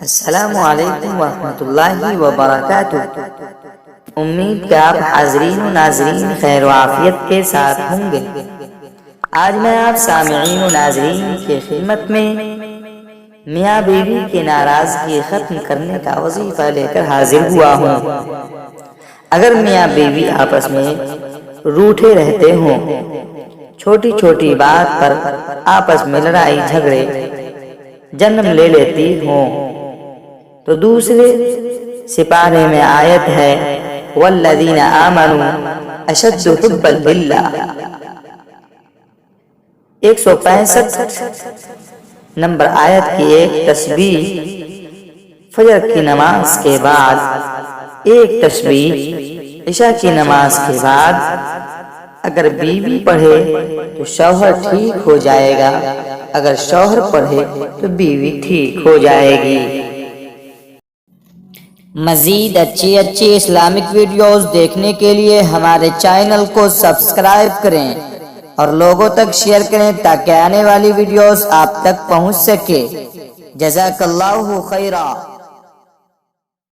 السلام علیکم ورحمۃ اللہ وبرکاتہ۔ امید کہ آپ حاضرین و ناظرین خیر و عافیت کے ساتھ ہوں گے۔ آج میں آپ سامعین و ناظرین کی خدمت میں میاں بیوی کی ناراضگی ختم کرنے کا وظیفہ لے کر حاضر ہوا ہوں۔ اگر میاں بیوی آپس میں روٹھے رہتے ہوں، چھوٹی چھوٹی بات پر آپس میں لڑائی جھگڑے جنم لے لیتی ہوں، تو دوسرے سپارے میں آیت ہے والذین آمنوا اشد حبا للہ، 165 نمبر آیت کی ایک تسبیح فجر کی نماز کے بعد، ایک تسبیح عشاء کی نماز کے بعد اگر بیوی پڑھے تو شوہر ٹھیک ہو جائے گا، اگر شوہر پڑھے تو بیوی ٹھیک ہو جائے گی۔ مزید اچھی اسلامک ویڈیوز دیکھنے کے لیے ہمارے چینل کو سبسکرائب کریں اور لوگوں تک شیئر کریں تاکہ آنے والی ویڈیوز آپ تک پہنچ سکے۔ جزاک اللہ خیرا۔